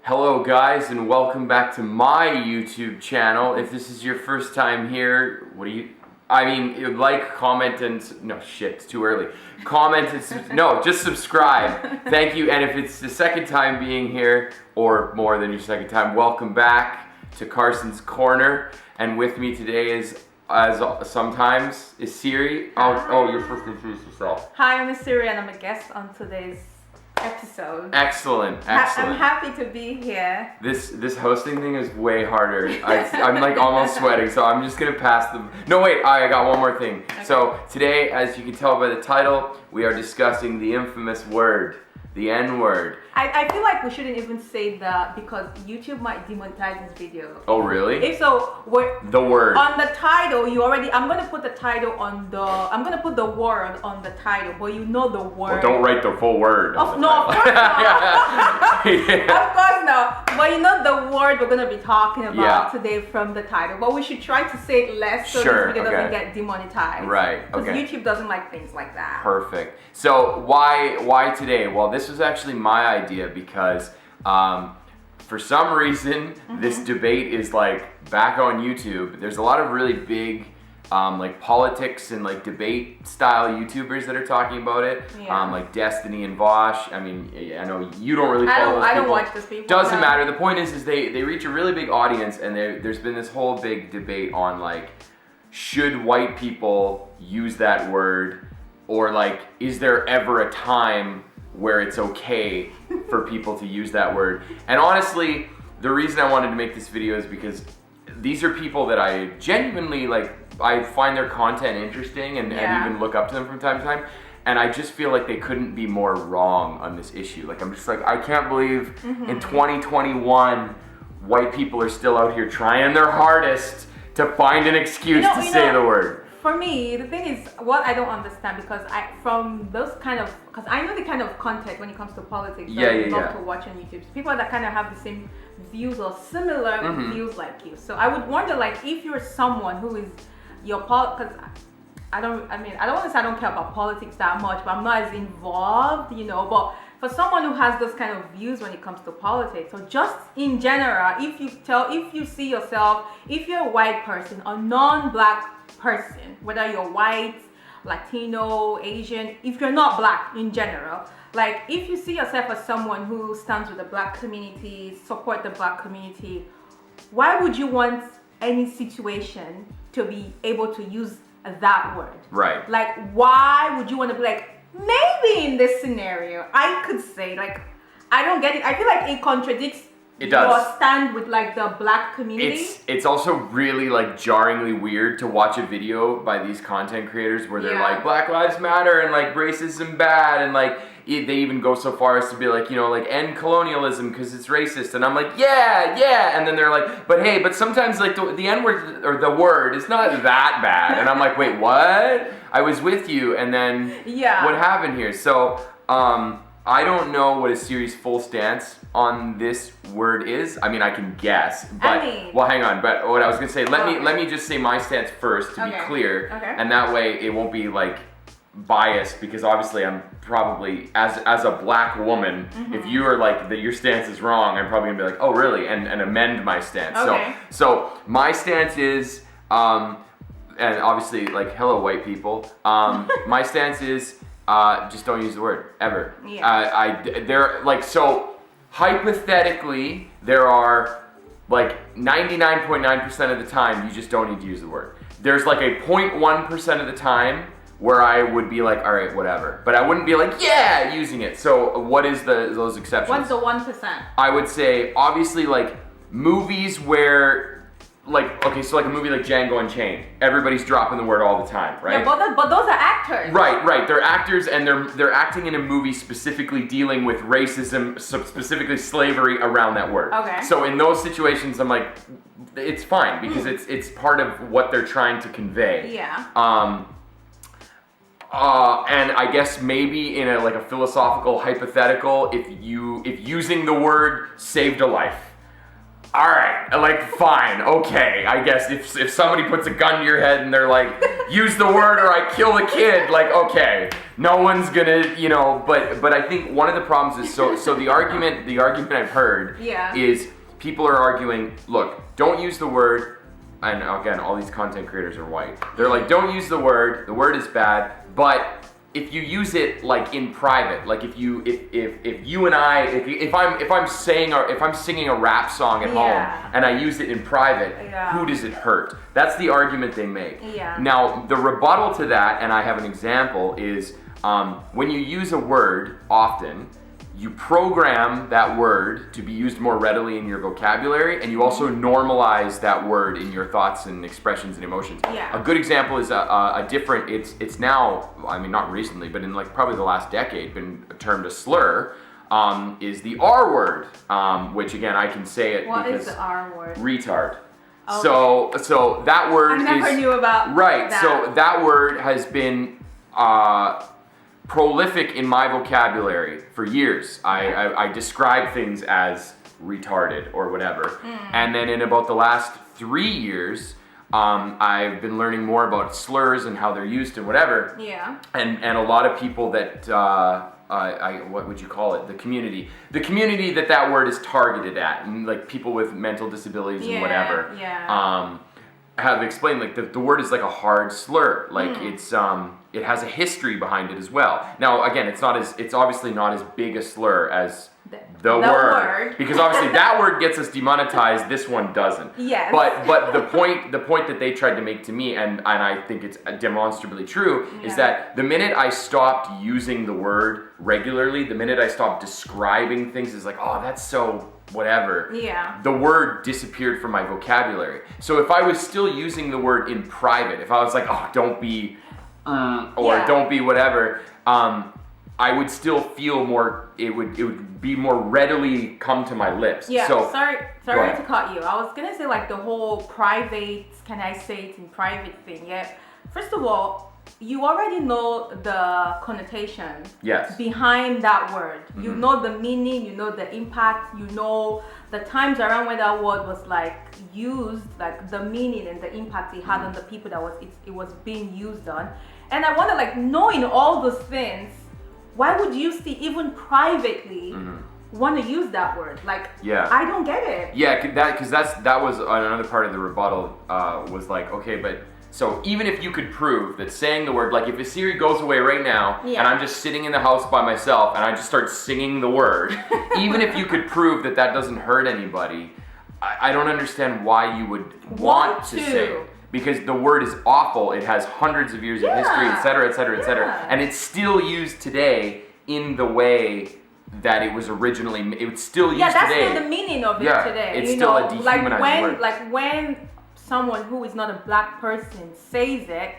Hello guys, and welcome back to my YouTube channel. If this is your first time here, like, comment, and no shit, it's too early. Comment and no, just subscribe. Thank you. And if it's the second time being here, or more than your second time, welcome back to Carson's Corner. And with me today is, as sometimes, is Siri. Oh, you're supposed to introduce yourself. Hi, I'm Siri, and I'm a guest on today's episode. Excellent. I'm happy to be here. This hosting thing is way harder. I'm like almost sweating, so I'm just gonna pass them. No, wait, I got one more thing. Okay. So today, as you can tell by the title, we are discussing the infamous word, the N-word. I feel like we shouldn't even say that because YouTube might demonetize this video. Oh, really? If so, the word. On the title, I'm gonna put the title on the, I'm gonna put the word on the title, but you know the word. Well, don't write the full word. Of course not. Yeah. Of course not. But you know the word we're gonna be talking about today from the title. But we should try to say it less so this video doesn't get demonetized. Right. Because YouTube doesn't like things like that. Perfect. So why today? Well, this was actually my idea because for some reason this debate is like back on YouTube. There's a lot of really big like politics and like debate style YouTubers that are talking about it. Like Destiny and Vosh. I mean, I know you don't really follow those people. I don't watch those people. Doesn't matter. The point is they reach a really big audience, and there's been this whole big debate on like, should white people use that word, or like, is there ever a time where it's okay for people to use that word? And honestly, the reason I wanted to make this video is because these are people that I genuinely like. I find their content interesting and even look up to them from time to time. And I just feel like they couldn't be more wrong on this issue. Like, I'm just like, I can't believe in 2021, white people are still out here trying their hardest to find an excuse to say the word. For me, the thing is, what I don't understand, because I know the kind of content when it comes to politics that I love to watch on YouTube. People that kind of have the same views or similar views like you. So I would wonder, like, if you're someone who is because I don't want to say I don't care about politics that much, but I'm not as involved, but for someone who has those kind of views when it comes to politics, or just in general, if you see yourself, if you're a white person, a non-black person, whether you're white, Latino, Asian, if you're not black in general, like if you see yourself as someone who stands with the black community, support the black community, why would you want any situation to be able to use that word? Right. Like, why would you want to be like, maybe in this scenario, I could say, like, I don't get it. I feel like it contradicts your stand with like the black community. It's also really like jarringly weird to watch a video by these content creators where they're like, Black Lives Matter and like racism bad, and like they even go so far as to be like, like, end colonialism because it's racist. And I'm like, yeah. And then they're like, but sometimes like the N-word or the word is not that bad. And I'm like, wait, what? I was with you. And then what happened here? So I don't know what a Siri's full stance on this word is. I mean, I can guess, but well, hang on. But what I was gonna say, let me just say my stance first to be clear, and that way it won't be like biased, because obviously I'm probably as a black woman, if you are like that your stance is wrong, I'm probably gonna be like, oh really, and amend my stance. So my stance is and obviously like, hello white people, my stance is just don't use the word ever. So hypothetically there are like 99.9% of the time you just don't need to use the word. There's like a 0.1% of the time where I would be like, all right, whatever. But I wouldn't be like, using it. So what is those exceptions? What's the 1%? I would say, obviously, like, movies where, like, okay, so like a movie like Django Unchained, everybody's dropping the word all the time, right? Yeah, but those are actors. Right. They're actors, and they're acting in a movie specifically dealing with racism, specifically slavery around that word. Okay. So in those situations, I'm like, it's fine, because it's part of what they're trying to convey. Yeah. And I guess maybe in a philosophical hypothetical, if using the word saved a life, all right, like, fine, okay, I guess if somebody puts a gun to your head and they're like, use the word or I kill the kid, like, okay, no one's gonna, you know, but I think one of the problems is, so the argument I've heard is people are arguing, look, don't use the word, and again, all these content creators are white. They're like, don't use the word is bad, but if you use it like in private, like if you and I, if I'm singing a rap song at home and I use it in private, who does it hurt? That's the argument they make. Yeah. Now the rebuttal to that, and I have an example, is when you use a word often, you program that word to be used more readily in your vocabulary, and you also normalize that word in your thoughts and expressions and emotions. Yeah. A good example is a different, it's now, I mean not recently, but in like probably the last decade been termed a slur, is the R word, which again I can say it what because... What is the R word? Retard. Okay. So that word is... I never knew about right, that. So that word has been... prolific in my vocabulary for years. I describe things as retarded or whatever. And then in about the last 3 years, I've been learning more about slurs and how they're used and whatever. Yeah. And a lot of people that, what would you call it? The community that word is targeted at, and like people with mental disabilities and whatever. Yeah. Have explained like the word is like a hard slur, like it's it has a history behind it as well. Now again, it's obviously not as big a slur as the word, because obviously that word gets us demonetized, this one doesn't. Yes. But the point that they tried to make to me, and I think it's demonstrably true, is that the minute I stopped using the word regularly, the minute I stopped describing things as like, oh, that's so whatever, the word disappeared from my vocabulary. So if I was still using the word in private, if I was like, oh, don't be don't be whatever, I would still feel more, it would be more readily come to my lips. Yeah, so, sorry to cut you. I was gonna say like the whole private, can I say it in private thing, First of all, you already know the connotation behind that word. You know the meaning, you know the impact, you know the times around when that word was like used, like the meaning and the impact it had on the people that it was being used on. And I wonder, like, knowing all those things, why would you still even privately want to use that word? Like, I don't get it. Yeah, because that was another part of the rebuttal, was like, okay, but so even if you could prove that saying the word, like if a Siri goes away right now and I'm just sitting in the house by myself and I just start singing the word, even if you could prove that doesn't hurt anybody, I don't understand why you would want to say it. Because the word is awful, it has hundreds of years of history, et cetera, et cetera, et cetera. And it's still used today in the way that it was originally, it's still used today. Yeah, that's still the meaning of it today. It's still a dehumanized word. Like when someone who is not a black person says it,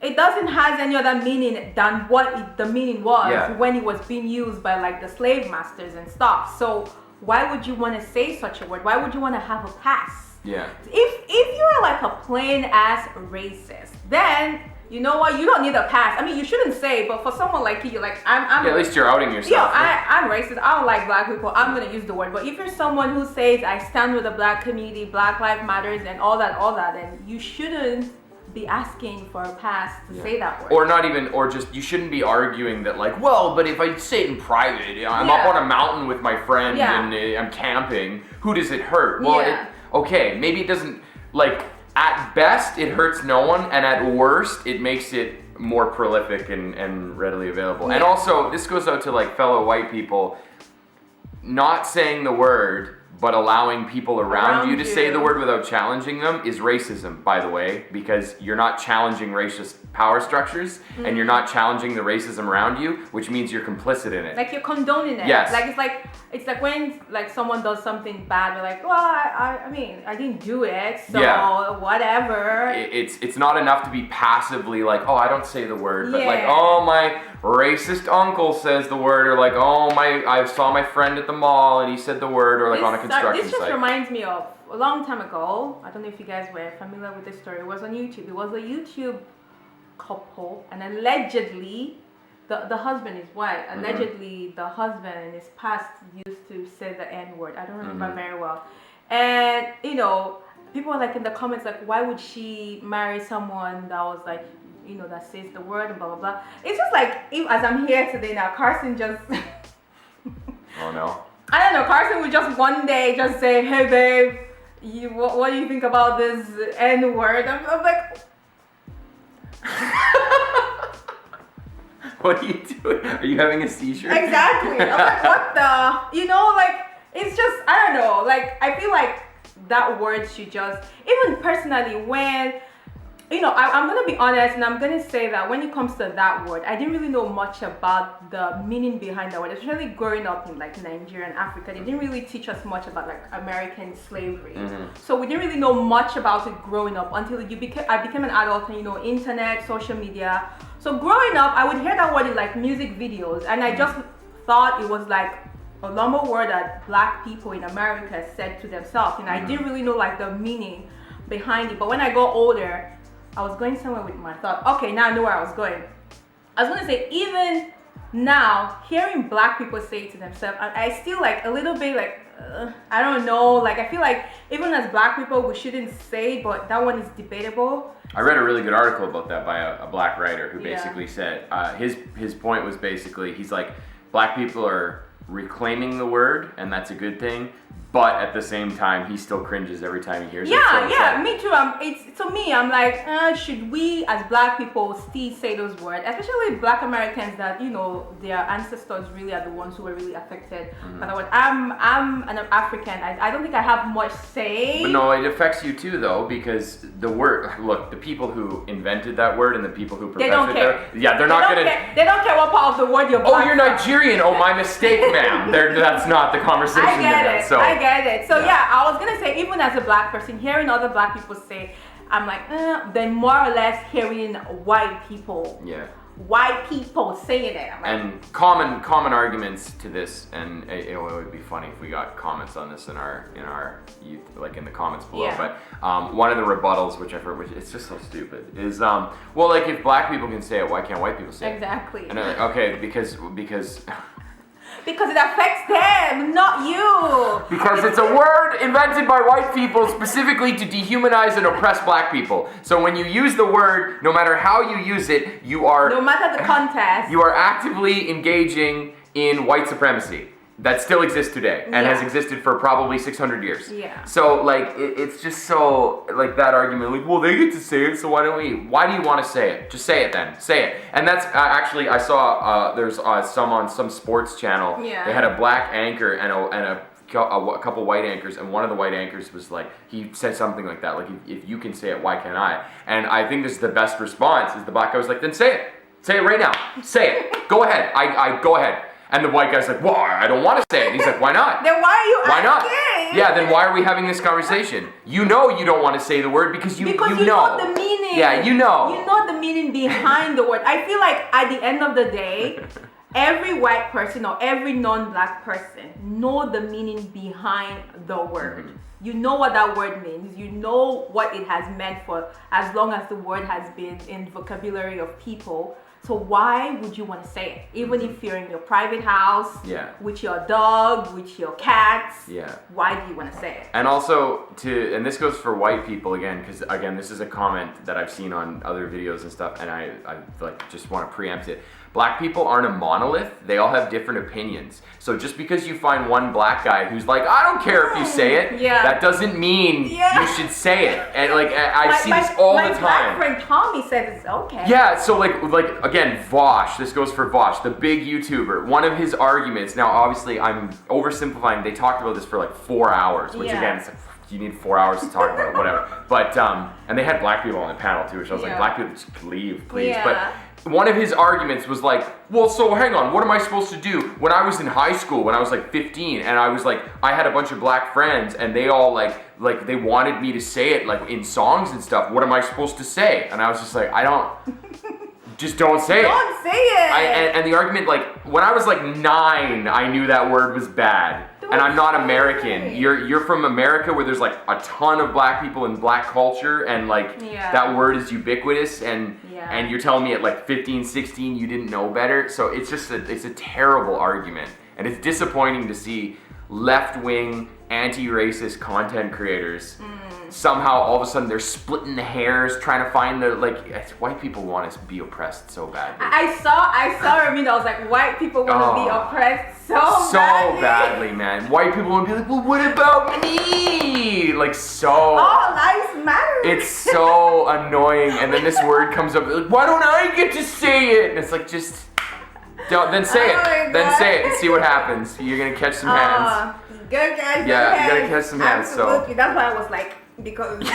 it doesn't have any other meaning than what the meaning was when it was being used by like the slave masters and stuff. So why would you want to say such a word? Why would you want to have a pass? Yeah. If you're like a plain ass racist, then you know what? You don't need a pass. I mean, you shouldn't say, but for someone like you, like I'm at least you're outing yourself. Yeah, I'm racist. I don't like black people. I'm gonna use the word. But if you're someone who says I stand with the black community, Black Lives Matters, and all that, then you shouldn't be asking for a pass to say that word. Or not even, or just, you shouldn't be arguing that like, well, but if I say it in private, I'm up on a mountain with my friend and I'm camping, who does it hurt? Well, okay, maybe it doesn't, like, at best it hurts no one, and at worst it makes it more prolific and readily available. And also, this goes out to like fellow white people, not saying the word but allowing people around you to say the word without challenging them is racism, by the way, because you're not challenging racist power structures and you're not challenging the racism around you, which means you're complicit in it. Like you're condoning it. Yes. Like it's like when like someone does something bad, we're like, well, I mean, I didn't do it, so whatever. It's not enough to be passively like, oh, I don't say the word, but like, oh, my racist uncle says the word, or like, oh, I saw my friend at the mall and he said the word, or like on a construction this just site. reminds me of a long time ago. I don't know if you guys were familiar with this story. It was on YouTube. It was a YouTube couple, and allegedly the husband is white. Allegedly the husband in his past used to say the N-word. I don't remember very well. And you know, people are like in the comments like, why would she marry someone that was like, you know, that says the word and blah blah blah. It's just like, if as I'm here today now, Carson just Oh no. I don't know, Carson would just one day just say, hey babe, what do you think about this N word? I'm like what are you doing? Are you having a seizure? Exactly. I'm like, what the, you know, like, it's just, I don't know, like, I feel like that word should just, even personally, when, you know, I'm gonna be honest, and I'm gonna say that when it comes to that word, I didn't really know much about the meaning behind that word, especially growing up in like Nigeria and Africa. They didn't really teach us much about like American slavery. So we didn't really know much about it growing up until I became an adult and, you know, internet, social media. So growing up, I would hear that word in like music videos, and I just thought it was like a normal word that black people in America said to themselves, and I didn't really know like the meaning behind it. But when I got older, I was going somewhere with my thought. Okay, now I know where I was going. I was gonna say, even now, hearing black people say it to themselves, I still like a little bit like, I don't know, like I feel like even as black people, we shouldn't say, but that one is debatable. I read a really good article about that by a black writer who basically said, his point was basically, he's like, black people are reclaiming the word, and that's a good thing. But at the same time, he still cringes every time he hears it. Yeah, me too. It's to me, I'm like, should we as black people still say those words? Especially black Americans that, you know, their ancestors really are the ones who were really affected by the word. I'm an African. I don't think I have much say. But no, it affects you too, though, because the word, look, the people who invented that word and the people who perfected it, they're not gonna. They don't care what part of the word you're black. Oh, you're Nigerian. Oh, my mistake, ma'am. That's not the conversation. I get it. So. I get it. So yeah, I was gonna say, even as a black person, hearing other black people say, I'm like, then more or less hearing white people saying it. I'm like, and common arguments to this, and it would be funny if we got comments on this in our youth, like in the comments below. Yeah. But one of the rebuttals, which I've heard, which it's just so stupid, is well, like if black people can say it, why can't white people say it? Exactly. And okay, because it affects them, not you. Because it's a word invented by white people specifically to dehumanize and oppress black people. So when you use the word, no matter how you use it, no matter the context, you are actively engaging in white supremacy that still exists today and has existed for probably 600 years. Yeah. So like it's just so like that argument, like, well, they get to say it, so why don't we? Why do you want to say it? Just say it then. Say it. And that's actually, I saw there's some on some sports channel. Yeah. They had a black anchor and a couple white anchors, and one of the white anchors was like, he said something like that, like, if you can say it, why can't I? And I think this is the best response, is the black guy was like, then say it. Say it right now. Say it. Go ahead. I go ahead. And the white guy's like, well, I don't want to say it. And he's like, why not? Then why are you Why not? asking? Yeah, then why are we having this conversation? You know you don't want to say the word because you know the meaning. Yeah, you know. You know the meaning behind the word. I feel like at the end of the day, every white person or every non-black person know the meaning behind the word. Mm-hmm. You know what that word means. You know what it has meant for as long as the word has been in the vocabulary of people. So why would you want to say it? Even if you're in your private house, with your dog, with your cats, why do you want to say it? And also, and this goes for white people again, because again, this is a comment that I've seen on other videos and stuff, and I like just want to preempt it. Black people aren't a monolith. They all have different opinions. So just because you find one black guy who's like, I don't care if you say it, that doesn't mean you should say it. And like, I see this all the time. My black friend Tommy says it's okay. Yeah, so like again, Vosh, this goes for Vosh, the big YouTuber. One of his arguments, now obviously I'm oversimplifying, they talked about this for like 4 hours, which again, it's like, you need 4 hours to talk about it, whatever. But, and they had black people on the panel too, which I was like, black people, just leave, please. Yeah. But one of his arguments was like, well, so hang on, what am I supposed to do? When I was in high school, when I was like 15, and I was like, I had a bunch of black friends, and they all like they wanted me to say it like in songs and stuff. What am I supposed to say? And I was just like, just don't say it. Don't say it. And the argument, like, when I was like 9, I knew that word was bad. And I'm not American. You're from America where there's like a ton of black people in black culture, and like that word is ubiquitous, and you're telling me at like 15, 16 you didn't know better. So it's just it's a terrible argument, and it's disappointing to see left-wing anti-racist content creators, somehow all of a sudden they're splitting the hairs, trying to find the, like, white people want us to be oppressed so badly. I saw a video. I was like, white people want to be oppressed so badly, man. White people want to be like, well, what about me? Like, so. All lives matter. It's so annoying. And then this word comes up, like, why don't I get to say it? And it's like, just. Then say it. Then say it and see what happens. You're gonna catch some hands. Good guys. Yeah, you're gonna catch some hands. Absolutely. So that's why I was like, because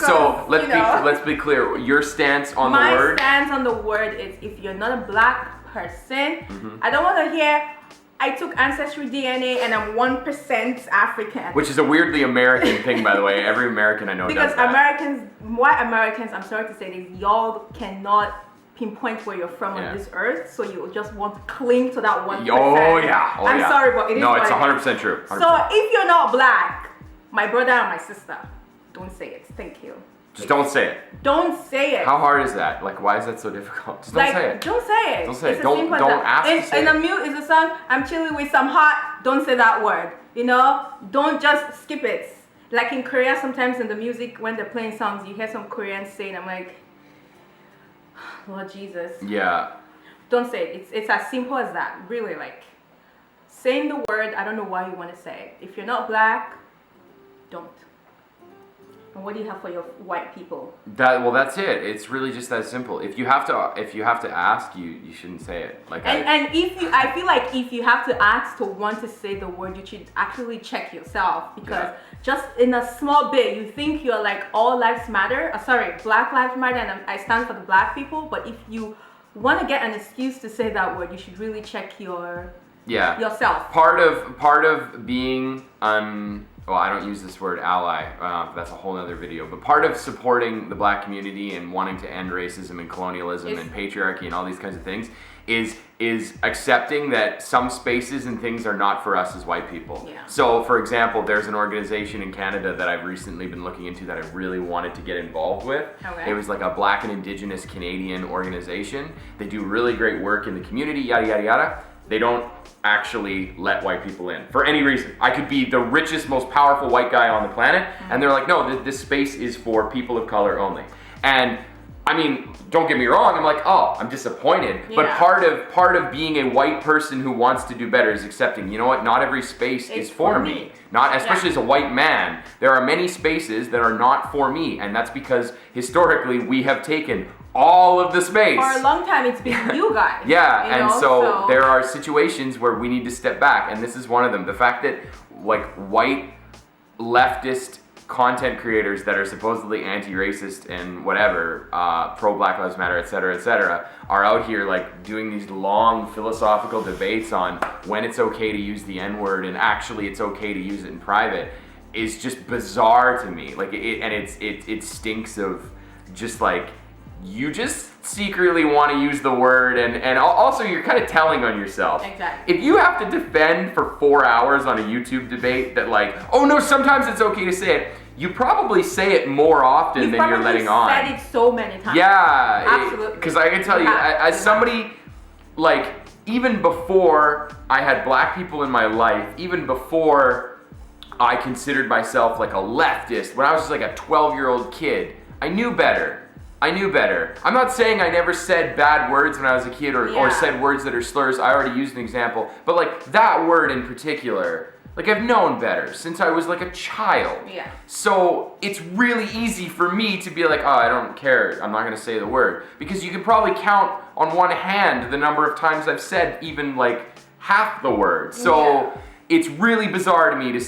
so let's be clear. Your stance on the word. My stance on the word is, if you're not a black person, I don't want to hear, I took ancestry DNA and I'm 1% African. Which is a weirdly American thing, by the way. Every American I know because does that. Americans, white Americans, I'm sorry to say this, y'all cannot pinpoint where you're from on this earth, so you just want to cling to that 1%. I'm sorry, but it is. No, it's 100% true. 100%. So if you're not black, my brother and my sister, don't say it. Thank you. Just don't say it. Don't say it. How hard is that? Like, why is that so difficult? Just don't say it. Don't say it. Don't say it. Don't ask to say it. In a mute is a song, I'm chilling with some hot, don't say that word. You know? Don't just skip it. Like in Korea, sometimes in the music, when they're playing songs, you hear some Koreans saying, I'm like, Lord Jesus. Yeah. Don't say it. It's as simple as that. Really, like, saying the word, I don't know why you want to say it. If you're not black, don't. And what do you have for your white people? That's it. It's really just that simple. If you have to ask, you shouldn't say it. Like I feel like if you have to ask to want to say the word, you should actually check yourself, because just in a small bit you think you're like all lives matter. Black lives matter, and I stand for the black people. But if you want to get an excuse to say that word, you should really check yourself. Part of being well, I don't use this word ally, that's a whole other video, but part of supporting the black community and wanting to end racism and colonialism and patriarchy and all these kinds of things is accepting that some spaces and things are not for us as white people. Yeah. So, for example, there's an organization in Canada that I've recently been looking into that I really wanted to get involved with. Okay. It was like a Black and Indigenous Canadian organization. They do really great work in the community, yada, yada, yada. They don't actually let white people in for any reason. I could be the richest, most powerful white guy on the planet, and they're like, no, this space is for people of color only. And I mean, don't get me wrong, I'm like, oh, I'm disappointed. Yeah. But part of being a white person who wants to do better is accepting, you know what, not every space is for me. Not, especially as a white man, there are many spaces that are not for me, and that's because historically we have taken all of the space. For a long time, it's been you guys. And so there are situations where we need to step back, and this is one of them. The fact that like white leftist content creators that are supposedly anti-racist and whatever, pro-Black Lives Matter, etc., are out here like doing these long philosophical debates on when it's okay to use the N-word and actually it's okay to use it in private is just bizarre to me. Like it stinks of just like, you just secretly want to use the word, and also you're kind of telling on yourself. Exactly. If you have to defend for 4 hours on a YouTube debate that like, oh no, sometimes it's okay to say it, you probably say it more often than you're letting on. You've said it so many times. Yeah. Absolutely. Because I can tell you, as somebody, like, even before I had black people in my life, even before I considered myself like a leftist, when I was just like a 12-year-old kid, I knew better. I'm not saying I never said bad words when I was a kid or said words that are slurs. I already used an example. But like that word in particular, like I've known better since I was like a child. Yeah. So it's really easy for me to be like, oh, I don't care. I'm not going to say the word. Because you can probably count on one hand the number of times I've said even like half the word. So it's really bizarre to me to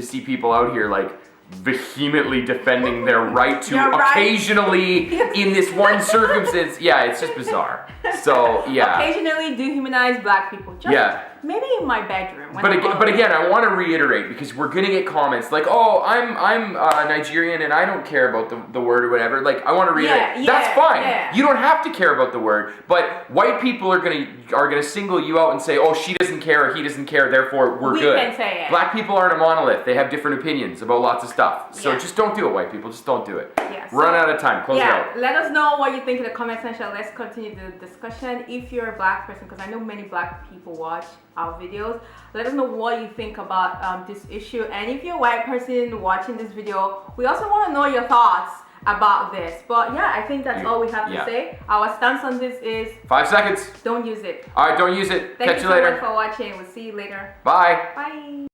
see people out here like vehemently defending their right to occasionally in this one circumstance. Yeah, it's just bizarre. So occasionally dehumanize black people. Just maybe in my bedroom. But again, I want to reiterate, because we're gonna get comments like, "Oh, I'm Nigerian and I don't care about the word or whatever." Like, I want to reiterate, that's fine. Yeah. You don't have to care about the word, but white people are gonna single you out and say, "Oh, she doesn't care or he doesn't care, therefore we're good." We can say it. Black people aren't a monolith; they have different opinions about lots of stuff. So just don't do it, white people. Just don't do it. Run out of time. Close it out. Let us know what you think in the comment section. Let's continue the discussion. If you're a black person, because I know many black people watch. our videos. Let us know what you think about this issue. And if you're a white person watching this video, we also want to know your thoughts about this. But yeah, I think that's all we have to say. Our stance on this is 5 seconds. Don't use it. All right, don't use it. Thank Catch you you later. so much for watching. We'll see you later. Bye. Bye.